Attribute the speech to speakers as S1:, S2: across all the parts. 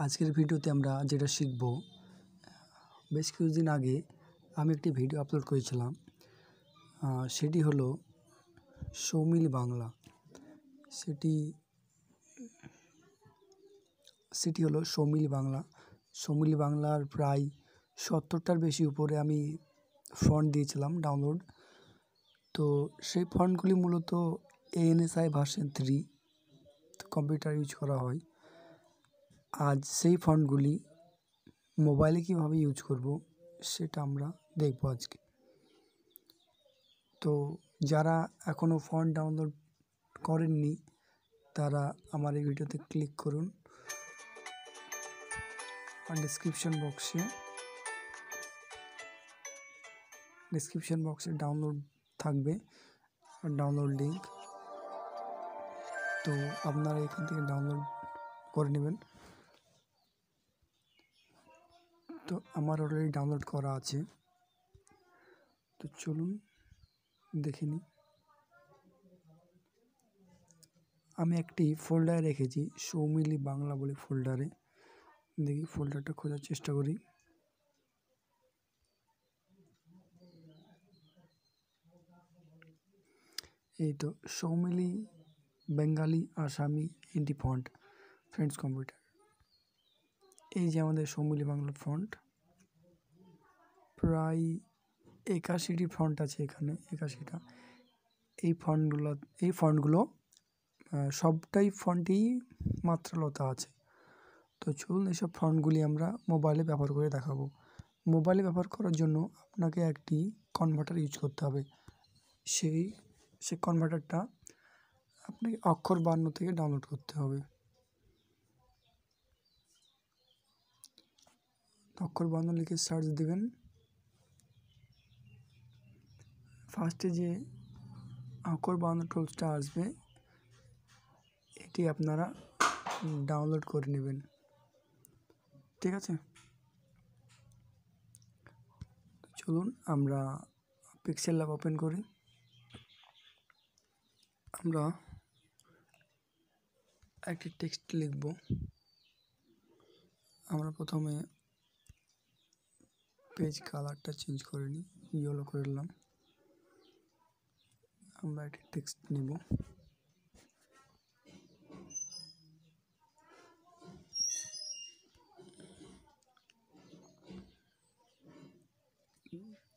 S1: আজকের ভিডিওতে আমরা যেটা শিখব, বেশ কিছুদিন আগে আমি একটি ভিডিও আপলোড করেছিলাম। সেটি হলো সৌমিলি বাংলা। সেটি হলো সৌমিলি বাংলা। সৌমিলি বাংলার প্রায় 70টার বেশি উপরে আমি ফন্ট দিয়েছিলাম ডাউনলোড। তো সেই ফন্টগুলি মূলত ANSI ভার্সন 3 কম্পিউটার ইউজ করা হয়। আজ সেই ফন্টগুলি মোবাইলে কীভাবে ইউজ করব সেটা আমরা দেখব আজকে। তো যারা এখনও ফন্ট ডাউনলোড করেননি তারা আমার এই ভিডিওতে ক্লিক করুন। আর ডিসক্রিপশন বক্সে ডাউনলোড থাকবে, ডাউনলোড লিঙ্ক। তো আপনারা এখান থেকে ডাউনলোড করে নেবেন। তো আমার অলরেডি ডাউনলোড করা আছে, তো চলুন দেখে নিই। আমি একটি ফোল্ডারে রেখেছি, সৌমিলি বাংলা বলে ফোল্ডারে। দেখি ফোল্ডারটা খোঁজার চেষ্টা করি। এই তো সৌমিলি বেঙ্গালি আসামি এন্টি ফন্ট ফ্রেন্ডস কম্পিউটার। এই যে আমাদের সৌমিলি বাংলা ফন্ট, প্রায় 81টি ফন্ট আছে এখানে, 81টা। এই ফন্টগুলো সবটাই ফন্টেই মাত্রালতা আছে। তো চলুন এইসব ফন্টগুলি আমরা মোবাইলে ব্যবহার করে দেখাবো। মোবাইলে ব্যবহার করার জন্য আপনাকে একটি কনভার্টার ইউজ করতে হবে। সেই কনভার্টারটা আপনাকে অক্ষর 52 থেকে ডাউনলোড করতে হবে। অক্ষর 52 লিখে সার্চ দেবেন। ফার্স্টে যে অক্ষর 52 টুলসটা আসবে, এটি আপনারা ডাউনলোড করে নেবেন, ঠিক আছে। চলুন আমরা পিক্সেল ল্যাব ওপেন করি। আমরা একটি টেক্সট লিখব। আমরা প্রথমে পেজ কালারটা চেঞ্জ করে নিই, ইয়েলো করে নিলাম। আমরা একটি টেক্সট নিব।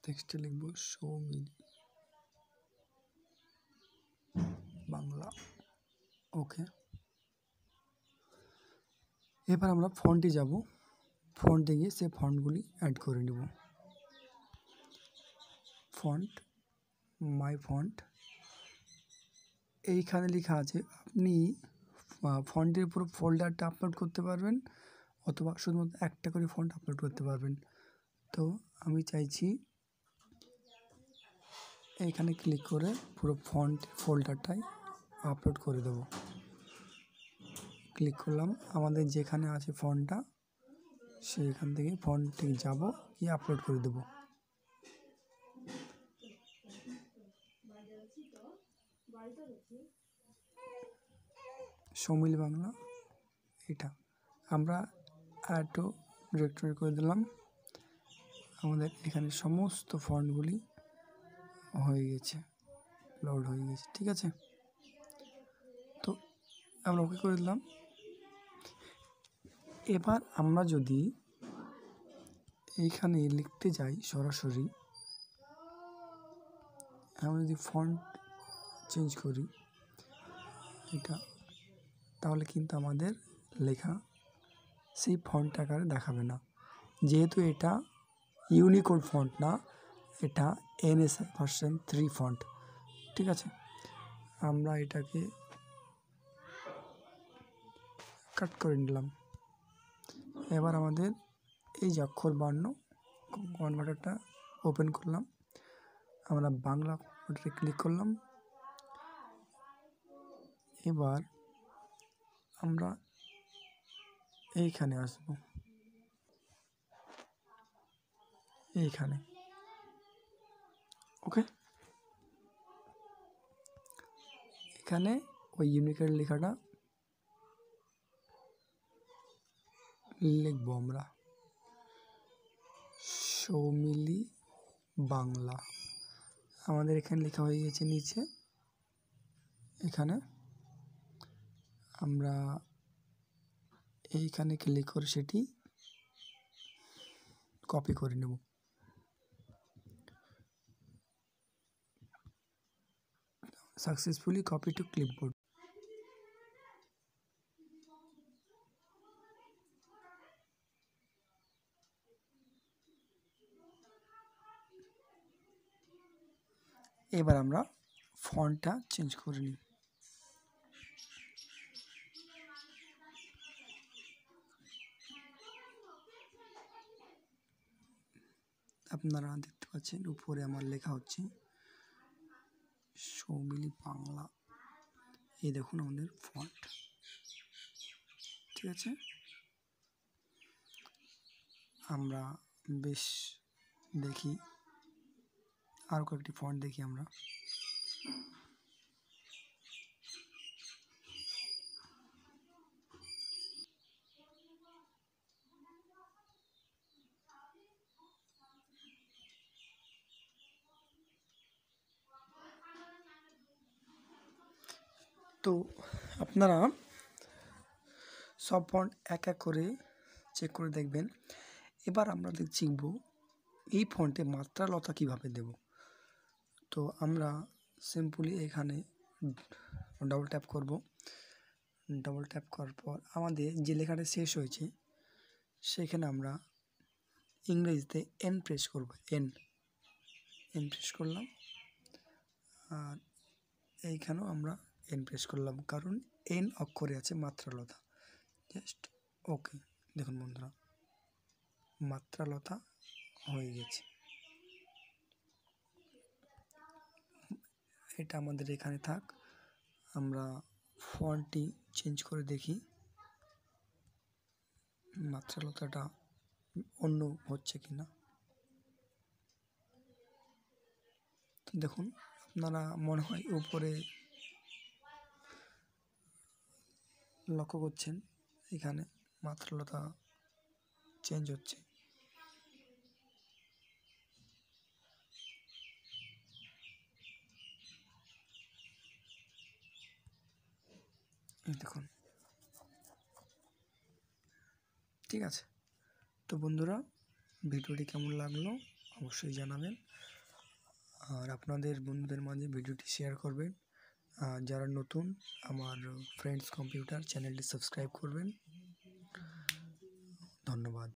S1: টেক্সটে লিখব সৌমিলি বাংলা, ওকে। এবার আমরা ফন্টে যাব। ফন্টে গিয়ে সে ফন্টগুলি অ্যাড করে নেব। ফন্ট, মাই ফন্ট, এইখানে লেখা আছে। আপনি ফন্টের পুরো ফোল্ডারটা আপলোড করতে পারবেন, অথবা শুধুমাত্র একটা করে ফন্ট আপলোড করতে পারবেন। তো আমি চাইছি এইখানে ক্লিক করে পুরো ফন্ট ফোল্ডারটাই আপলোড করে দেব। ক্লিক করলাম, আমাদের যেখানে আছে ফন্টটা সেইখান থেকে ফন্টে যাব, গিয়ে আপলোড করে দেব। সৌমিলি বাংলা, এটা আমরা অ্যাড টু ডিরেক্টরি করে দিলাম। আমাদের এখানে সমস্ত ফন্টগুলি হয়ে গেছে, লোড হয়ে গেছে, ঠিক আছে। তো আমরা ওকে করে দিলাম। এবার আমরা যদি এইখানে লিখতে যাই সরাসরি, আমরা যদি ফন্ট চেঞ্জ করি এটা, তাহলে কিন্তু আমাদের লেখা সেই ফন্ট আকারে দেখাবে না, যেহেতু এটা ইউনিকোড ফন্ট না, এটা ANSI ভার্সন 3 ফন্ট, ঠিক আছে। আমরা এটাকে কাট করে নিলাম। এবার আমাদের এই যে অক্ষর 52 কনভার্টারটা ওপেন করলাম, আমরা বাংলা কনভার্টারে ক্লিক করলাম। এবার আমরা এইখানে আসব, এইখানে, ওকে। এখানে ওই ইউনিকোড লেখাটা লিখব আমরা সৌমিলি বাংলা। আমাদের এখানে লেখা হয়ে গেছে নিচে। এখানে আমরা এইখানে ক্লিক করে সেটি কপি করে নেব। Successfully copy to clipboard. এবার আমরা ফন্টটা চেঞ্জ করে নিই। আপনারা দেখতে পাচ্ছেন উপরে আমার লেখা হচ্ছে সৌমিলি বাংলা। এই দেখুন আমাদের ফন্ট, ঠিক আছে। আমরা বেশ দেখি আরও কয়েকটি ফন্ট দেখি আমরা। তো আপনারা সব ফন্ট এক এক করে চেক করে দেখবেন। এবার আমরা শিখব এই ফন্টে মাত্রালতা কিভাবে দেব। তো আমরা সিম্পলি এখানে ডবল ট্যাপ করব। ডবল ট্যাপ করার পর আমাদের যে লেখাটা শেষ হয়েছে সেখানে আমরা ইংরেজিতে এন প্রেস করব। এন প্রেস করলাম, আর এইখানেও আমরা এন প্রেস করলাম, কারণ এন অক্ষরে আছে মাত্রালতা। Just okay. দেখুন বন্ধুরা, মাত্রালতা হয়ে গেছে। এটা আমাদের এখানে থাক। আমরা ফন্টটি চেঞ্জ করে দেখি মাত্রালতাটা অন্য হচ্ছে কিনা। তো দেখুন, আপনারা মনে হয় উপরে লক্ষ্য করছেন এখানে মাত্রালতা চেঞ্জ হচ্ছে। দেখুন, ঠিক আছে। তো বন্ধুরা, ভিডিওটি কেমন লাগলো অবশ্যই জানাবেন, আর আপনাদের বন্ধুদের মাঝে ভিডিওটি শেয়ার করবেন। আর যারা নতুন, আমার ফ্রেন্ডস কম্পিউটার চ্যানেলটি সাবস্ক্রাইব করবেন। ধন্যবাদ।